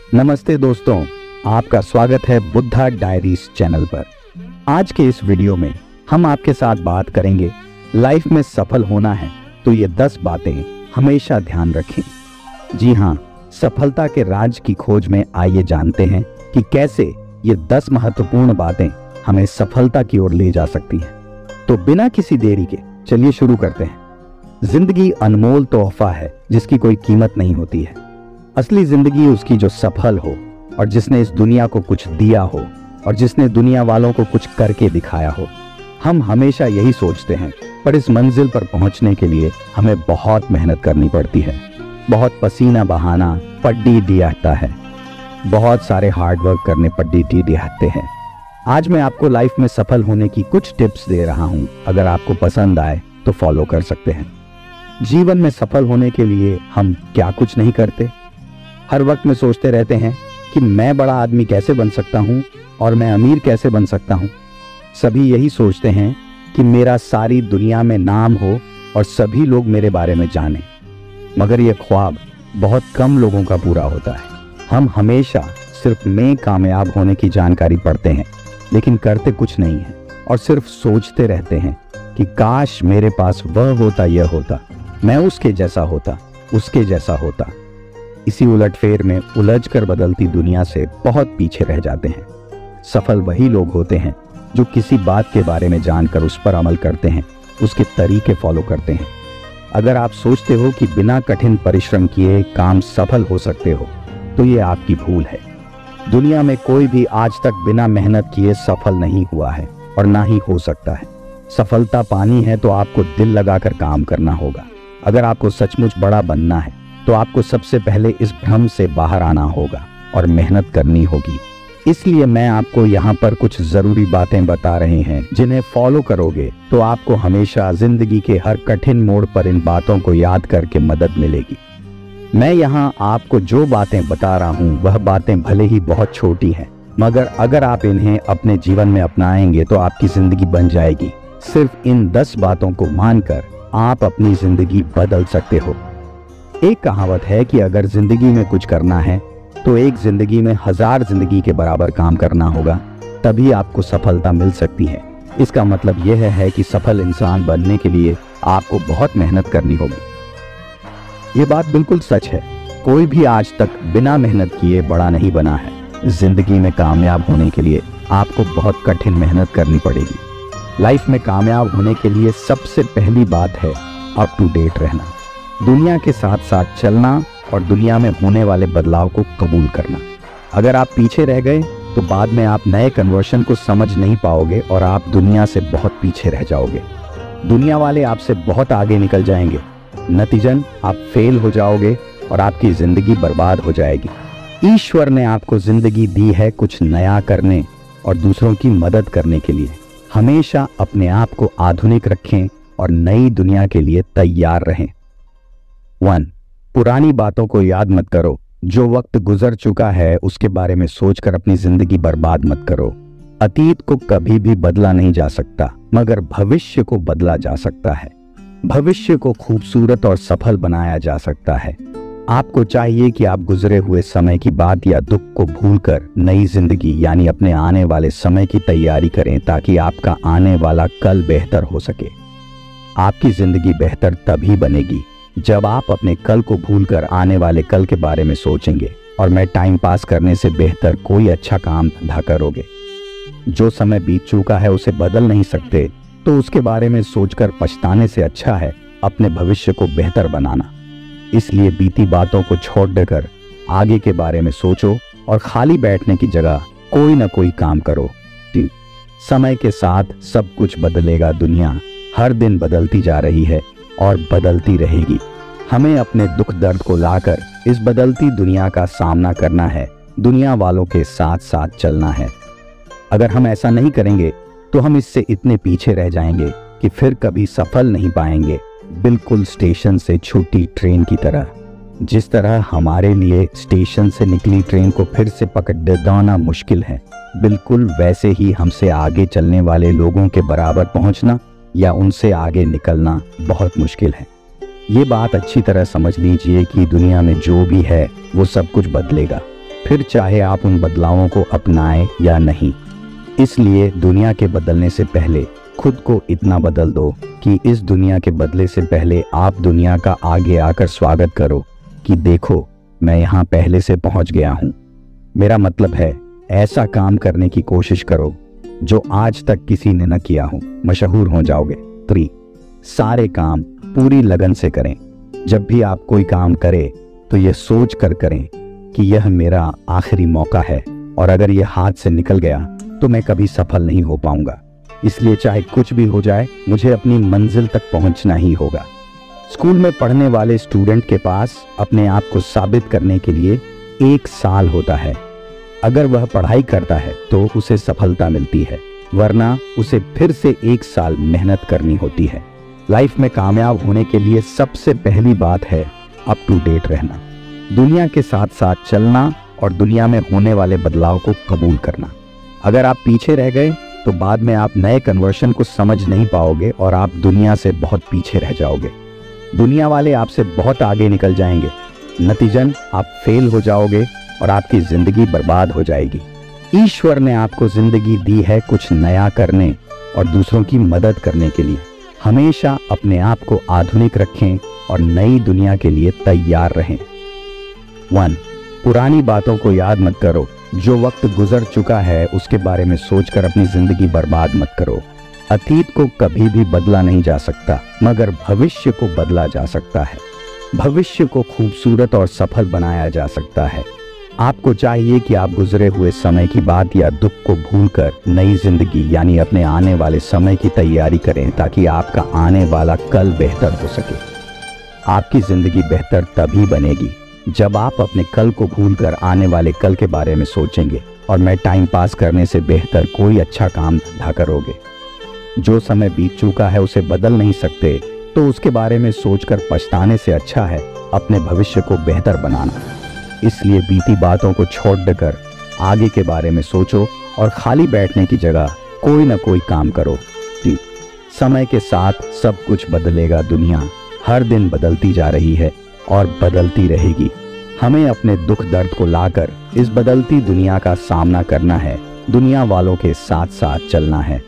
नमस्ते दोस्तों, आपका स्वागत है बुद्धा डायरीज चैनल पर। आज के इस वीडियो में हम आपके साथ बात करेंगे, लाइफ में सफल होना है तो ये 10 बातें हमेशा ध्यान रखें। जी हाँ, सफलता के राज की खोज में आइए जानते हैं कि कैसे ये 10 महत्वपूर्ण बातें हमें सफलता की ओर ले जा सकती हैं। तो बिना किसी देरी के चलिए शुरू करते हैं। जिंदगी अनमोल तोहफा है जिसकी कोई कीमत नहीं होती है। असली जिंदगी उसकी जो सफल हो और जिसने इस दुनिया को कुछ दिया हो और जिसने दुनिया वालों को कुछ करके दिखाया हो। हम हमेशा यही सोचते हैं, पर इस मंजिल पर पहुंचने के लिए हमें बहुत मेहनत करनी पड़ती है। बहुत पसीना बहाना पड्डी दियाता है, बहुत सारे हार्ड वर्क करने पड्डी दियाते हैं। आज मैं आपको लाइफ में सफल होने की कुछ टिप्स दे रहा हूं। अगर आपको पसंद आए तो फॉलो कर सकते हैं। जीवन में सफल होने के लिए हम क्या कुछ नहीं करते। हर वक्त में सोचते रहते हैं कि मैं बड़ा आदमी कैसे बन सकता हूं और मैं अमीर कैसे बन सकता हूं। सभी यही सोचते हैं कि मेरा सारी दुनिया में नाम हो और सभी लोग मेरे बारे में जानें। मगर यह ख्वाब बहुत कम लोगों का पूरा होता है। हम हमेशा सिर्फ मैं कामयाब होने की जानकारी पढ़ते हैं, लेकिन करते कुछ नहीं है और सिर्फ सोचते रहते हैं कि काश मेरे पास वह होता, यह होता, मैं उसके जैसा होता, उसके जैसा होता। इसी उलटफेर में उलझकर बदलती दुनिया से बहुत पीछे रह जाते हैं। सफल वही लोग होते हैं जो किसी बात के बारे में जानकर उस पर अमल करते हैं, उसके तरीके फॉलो करते हैं। अगर आप सोचते हो कि बिना कठिन परिश्रम किए काम सफल हो सकते हो, तो ये आपकी भूल है। दुनिया में कोई भी आज तक बिना मेहनत किए सफल नहीं हुआ है और ना ही हो सकता है। सफलता पानी है तो आपको दिल लगाकर काम करना होगा। अगर आपको सचमुच बड़ा बनना है तो आपको सबसे पहले इस भ्रम से बाहर आना होगा और मेहनत करनी होगी। इसलिए मैं आपको यहाँ पर कुछ जरूरी बातें बता रहे हैं, जिन्हें फॉलो करोगे तो आपको हमेशा जिंदगी के हर कठिन मोड़ पर इन बातों को याद करके मदद मिलेगी। मैं यहाँ आपको जो बातें बता रहा हूँ वह बातें भले ही बहुत छोटी हैं, मगर अगर आप इन्हें अपने जीवन में अपनाएंगे तो आपकी जिंदगी बन जाएगी। सिर्फ इन 10 बातों को मानकर आप अपनी जिंदगी बदल सकते हो। एक कहावत है कि अगर जिंदगी में कुछ करना है तो एक जिंदगी में 1000 जिंदगी के बराबर काम करना होगा, तभी आपको सफलता मिल सकती है। इसका मतलब यह है कि सफल इंसान बनने के लिए आपको बहुत मेहनत करनी होगी। ये बात बिल्कुल सच है। कोई भी आज तक बिना मेहनत किए बड़ा नहीं बना है। जिंदगी में कामयाब होने के लिए आपको बहुत कठिन मेहनत करनी पड़ेगी। लाइफ में कामयाब होने के लिए सबसे पहली बात है अप टू डेट रहना, दुनिया के साथ साथ चलना और दुनिया में होने वाले बदलाव को कबूल करना। अगर आप पीछे रह गए तो बाद में आप नए कन्वर्शन को समझ नहीं पाओगे और आप दुनिया से बहुत पीछे रह जाओगे। दुनिया वाले आपसे बहुत आगे निकल जाएंगे, नतीजन आप फेल हो जाओगे और आपकी जिंदगी बर्बाद हो जाएगी। ईश्वर ने आपको जिंदगी दी है कुछ नया करने और दूसरों की मदद करने के लिए। हमेशा अपने आप को आधुनिक रखें और नई दुनिया के लिए तैयार रहें। 1. पुरानी बातों को याद मत करो। जो वक्त गुजर चुका है उसके बारे में सोचकर अपनी जिंदगी बर्बाद मत करो। अतीत को कभी भी बदला नहीं जा सकता, मगर भविष्य को बदला जा सकता है। भविष्य को खूबसूरत और सफल बनाया जा सकता है। आपको चाहिए कि आप गुजरे हुए समय की बात या दुख को भूलकर नई जिंदगी यानी अपने आने वाले समय की तैयारी करें, ताकि आपका आने वाला कल बेहतर हो सके। आपकी जिंदगी बेहतर तभी बनेगी जब आप अपने कल को भूलकर आने वाले कल के बारे में सोचेंगे और मैं टाइम पास करने से बेहतर कोई अच्छा काम धंधा करोगे। जो समय बीत चुका है उसे बदल नहीं सकते, तो उसके बारे में सोचकर पछताने से अच्छा है अपने भविष्य को बेहतर बनाना। इसलिए बीती बातों को छोड़ देकर आगे के बारे में सोचो और खाली बैठने की जगह कोई ना कोई काम करो। समय के साथ सब कुछ बदलेगा। दुनिया हर दिन बदलती जा रही है और बदलती रहेगी। हमें अपने दुख दर्द को लाकर इस बदलती दुनिया का सामना करना है, दुनिया वालों के साथ साथ चलना है। अगर हम ऐसा नहीं करेंगे तो हम इससे इतने पीछे रह जाएंगे कि फिर कभी सफल नहीं पाएंगे। बिल्कुल स्टेशन से छूटी ट्रेन की तरह। जिस तरह हमारे लिए स्टेशन से निकली ट्रेन को फिर से पकड़ना मुश्किल है, बिल्कुल वैसे ही हमसे आगे चलने वाले लोगों के बराबर पहुंचना या उनसे आगे निकलना बहुत मुश्किल है। ये बात अच्छी तरह समझ लीजिए कि दुनिया में जो भी है वो सब कुछ बदलेगा। फिर चाहे आप उन बदलावों को अपनाएं या नहीं। इसलिए दुनिया के बदलने से पहले खुद को इतना बदल दो कि इस दुनिया के बदले से पहले आप दुनिया का आगे आकर स्वागत करो कि देखो मैं यहाँ पहले से पहुँच गया हूँ। मेरा मतलब है ऐसा काम करने की कोशिश करो जो आज तक किसी ने न किया हो, मशहूर हो जाओगे। 3. सारे काम पूरी लगन से करें। जब भी आप कोई काम करें तो ये सोच कर करें कि यह मेरा आखिरी मौका है और अगर यह हाथ से निकल गया तो मैं कभी सफल नहीं हो पाऊंगा। इसलिए चाहे कुछ भी हो जाए मुझे अपनी मंजिल तक पहुंचना ही होगा। स्कूल में पढ़ने वाले स्टूडेंट के पास अपने आप को साबित करने के लिए 1 साल होता है। अगर वह पढ़ाई करता है तो उसे सफलता मिलती है, वरना उसे फिर से 1 साल मेहनत करनी होती है। लाइफ में कामयाब होने के लिए सबसे पहली बात है अप टू डेट रहना, दुनिया के साथ साथ चलना और दुनिया में होने वाले बदलाव को कबूल करना। अगर आप पीछे रह गए तो बाद में आप नए कन्वर्शन को समझ नहीं पाओगे और आप दुनिया से बहुत पीछे रह जाओगे। दुनिया वाले आपसे बहुत आगे निकल जाएंगे, नतीजन आप फेल हो जाओगे और आपकी जिंदगी बर्बाद हो जाएगी। ईश्वर ने आपको जिंदगी दी है कुछ नया करने और दूसरों की मदद करने के लिए। हमेशा अपने आप को आधुनिक रखें और नई दुनिया के लिए तैयार रहें। 1. पुरानी बातों को याद मत करो। जो वक्त गुजर चुका है उसके बारे में सोचकर अपनी जिंदगी बर्बाद मत करो। अतीत को कभी भी बदला नहीं जा सकता, मगर भविष्य को बदला जा सकता है। भविष्य को खूबसूरत और सफल बनाया जा सकता है। आपको चाहिए कि आप गुजरे हुए समय की बात या दुख को भूलकर नई जिंदगी यानी अपने आने वाले समय की तैयारी करें, ताकि आपका आने वाला कल बेहतर हो सके। आपकी जिंदगी बेहतर तभी बनेगी जब आप अपने कल को भूलकर आने वाले कल के बारे में सोचेंगे और मैं टाइम पास करने से बेहतर कोई अच्छा काम धंधा करोगे। जो समय बीत चुका है उसे बदल नहीं सकते, तो उसके बारे में सोचकर पछताने से अच्छा है अपने भविष्य को बेहतर बनाना। इसलिए बीती बातों को छोड़ देकर आगे के बारे में सोचो और खाली बैठने की जगह कोई ना कोई काम करो। समय के साथ सब कुछ बदलेगा। दुनिया हर दिन बदलती जा रही है और बदलती रहेगी। हमें अपने दुख दर्द को लाकर इस बदलती दुनिया का सामना करना है, दुनिया वालों के साथ साथ चलना है।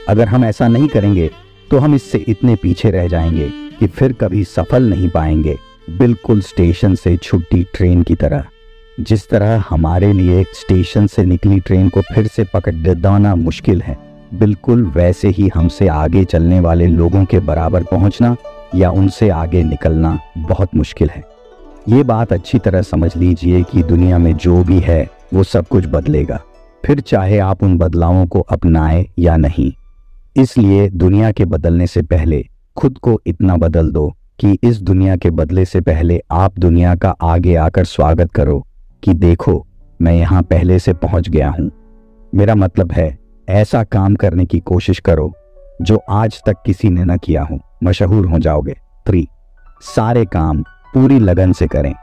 अगर हम ऐसा नहीं करेंगे तो हम इससे इतने पीछे रह जाएंगे कि फिर कभी सफल नहीं पाएंगे। बिल्कुल स्टेशन से छुट्टी ट्रेन की तरह। जिस तरह हमारे लिए स्टेशन से निकली ट्रेन को फिर से पकड़ना मुश्किल है, बिल्कुल वैसे ही हमसे आगे चलने वाले लोगों के बराबर पहुंचना या उनसे आगे निकलना बहुत मुश्किल है। ये बात अच्छी तरह समझ लीजिए कि दुनिया में जो भी है वो सब कुछ बदलेगा, फिर चाहे आप उन बदलावों को अपनाएं या नहीं। इसलिए दुनिया के बदलने से पहले खुद को इतना बदल दो कि इस दुनिया के बदले से पहले आप दुनिया का आगे आकर स्वागत करो कि देखो मैं यहाँ पहले से पहुँच गया हूँ। मेरा मतलब है ऐसा काम करने की कोशिश करो जो आज तक किसी ने न किया हो, मशहूर हो जाओगे। 3. सारे काम पूरी लगन से करें।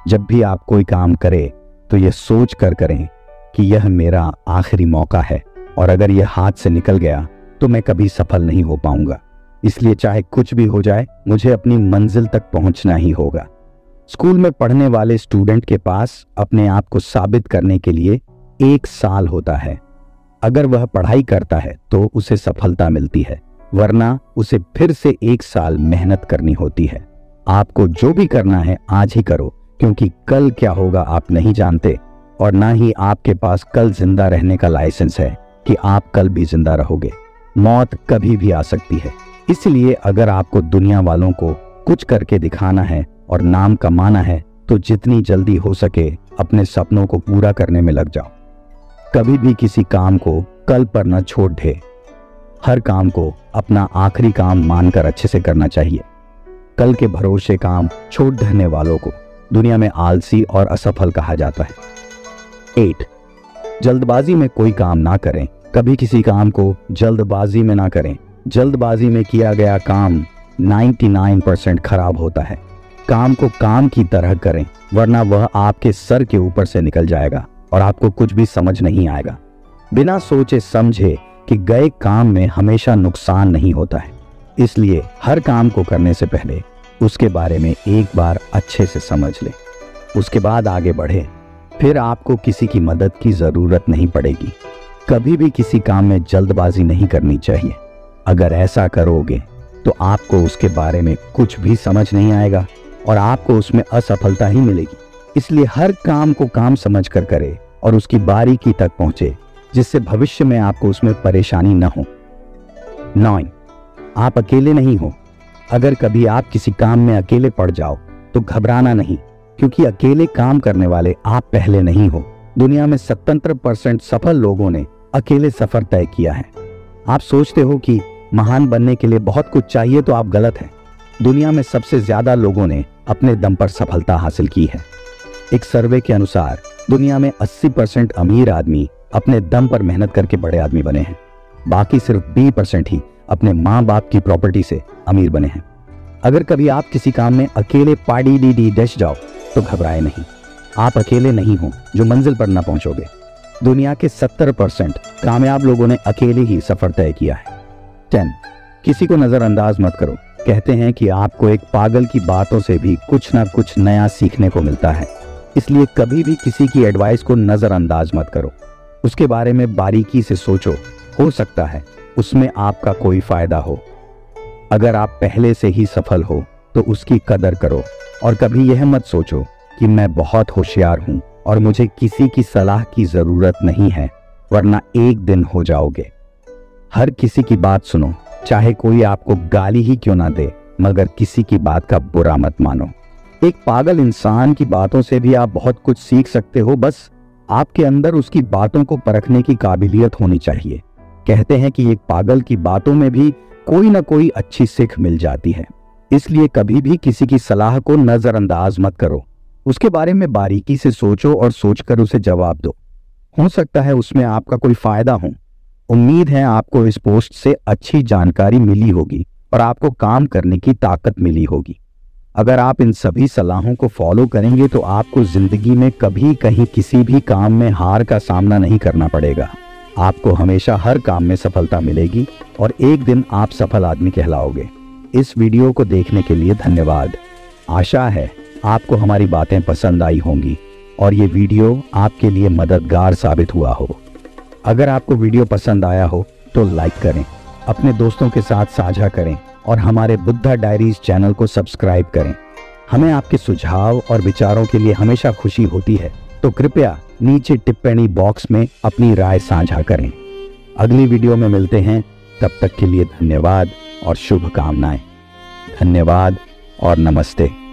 जब भी आप कोई काम करें तो यह सोच कर करें कि यह मेरा आखिरी मौका है और अगर यह हाथ से निकल गया तो मैं कभी सफल नहीं हो पाऊंगा। इसलिए चाहे कुछ भी हो जाए मुझे अपनी मंजिल तक पहुंचना ही होगा। स्कूल में पढ़ने वाले स्टूडेंट के पास अपने आप को साबित करने के लिए 1 साल होता है। अगर वह पढ़ाई करता है तो उसे सफलता मिलती है, वरना उसे फिर से 1 साल मेहनत करनी होती है। आपको जो भी करना है आज ही करो, क्योंकि कल क्या होगा आप नहीं जानते और ना ही आपके पास कल जिंदा रहने का लाइसेंस है कि आप कल भी जिंदा रहोगे। मौत कभी भी आ सकती है। इसलिए अगर आपको दुनिया वालों को कुछ करके दिखाना है और नाम कमाना है तो जितनी जल्दी हो सके अपने सपनों को पूरा करने में लग जाओ। कभी भी किसी काम को कल पर न छोड़ दे। हर काम को अपना आखिरी काम मानकर अच्छे से करना चाहिए। कल के भरोसे काम छोड़ देने वालों को दुनिया में आलसी और असफल कहा जाता है। 8. जल्दबाजी में कोई काम ना करें। कभी किसी काम को जल्दबाजी में ना करें। जल्दबाजी में किया गया काम 99% खराब होता है। काम को काम की तरह करें, वरना वह आपके सर के ऊपर से निकल जाएगा और आपको कुछ भी समझ नहीं आएगा। बिना सोचे समझे कि गए काम में हमेशा नुकसान नहीं होता है। इसलिए हर काम को करने से पहले उसके बारे में एक बार अच्छे से समझ लें, उसके बाद आगे बढ़े। फिर आपको किसी की मदद की जरूरत नहीं पड़ेगी। कभी भी किसी काम में जल्दबाजी नहीं करनी चाहिए। अगर ऐसा करोगे तो आपको उसके बारे में कुछ भी समझ नहीं आएगा और आपको उसमें असफलता ही मिलेगी। इसलिए हर काम को काम समझ कर करे और उसकी बारीकी तक पहुंचे, जिससे भविष्य में आपको उसमें परेशानी न हो। 9, आप अकेले नहीं हो। अगर कभी आप किसी काम में अकेले पड़ जाओ तो घबराना नहीं, क्योंकि अकेले काम करने वाले आप पहले नहीं हो। दुनिया में 77% सफल लोगों ने अकेले सफर तय किया है। आप सोचते हो कि महान बनने के लिए बहुत कुछ चाहिए, तो आप गलत हैं। दुनिया में सबसे ज्यादा लोगों ने अपने दम पर सफलता हासिल की है। एक सर्वे के अनुसार दुनिया में 80% अमीर आदमी अपने दम पर मेहनत करके बड़े आदमी बने हैं। बाकी सिर्फ 20% ही अपने माँ बाप की प्रॉपर्टी से अमीर बने हैं। अगर कभी आप किसी काम में अकेले पाड़ी डी डैश जाओ तो घबराए नहीं। आप अकेले नहीं हो जो मंजिल पर ना पहुंचोगे। दुनिया के 70% कामयाब लोगों ने अकेले ही सफर तय किया है। 10, किसी को नजरअंदाज मत करो। कहते हैं कि आपको एक पागल की बातों से भी कुछ ना कुछ नया सीखने को मिलता है। इसलिए कभी भी किसी की एडवाइस को नजरअंदाज मत करो। उसके बारे में बारीकी से सोचो, हो सकता है उसमें आपका कोई फायदा हो। अगर आप पहले से ही सफल हो तो उसकी कदर करो और कभी यह मत सोचो कि मैं बहुत होशियार हूं और मुझे किसी की सलाह की जरूरत नहीं है, वरना एक दिन हो जाओगे। हर किसी की बात सुनो, चाहे कोई आपको गाली ही क्यों ना दे, मगर किसी की बात का बुरा मत मानो। एक पागल इंसान की बातों से भी आप बहुत कुछ सीख सकते हो, बस आपके अंदर उसकी बातों को परखने की काबिलियत होनी चाहिए। कहते हैं कि एक पागल की बातों में भी कोई ना कोई अच्छी सीख मिल जाती है। इसलिए कभी भी किसी की सलाह को नजरअंदाज मत करो। उसके बारे में बारीकी से सोचो और सोचकर उसे जवाब दो। हो सकता है उसमें आपका कोई फायदा हो। उम्मीद है आपको इस पोस्ट से अच्छी जानकारी मिली होगी और आपको काम करने की ताकत मिली होगी। अगर आप इन सभी सलाहों को फॉलो करेंगे तो आपको जिंदगी में कभी कहीं किसी भी काम में हार का सामना नहीं करना पड़ेगा। आपको हमेशा हर काम में सफलता मिलेगी और एक दिन आप सफल आदमी कहलाओगे। इस वीडियो को देखने के लिए धन्यवाद। आशा है आपको हमारी बातें पसंद आई होंगी और ये वीडियो आपके लिए मददगार साबित हुआ हो। अगर आपको वीडियो पसंद आया हो तो लाइक करें, अपने दोस्तों के साथ साझा करें और हमारे बुद्धा डायरीज चैनल को सब्सक्राइब करें। हमें आपके सुझाव और विचारों के लिए हमेशा खुशी होती है, तो कृपया नीचे टिप्पणी बॉक्स में अपनी राय साझा करें। अगली वीडियो में मिलते हैं, तब तक के लिए धन्यवाद और शुभकामनाएं। धन्यवाद और नमस्ते।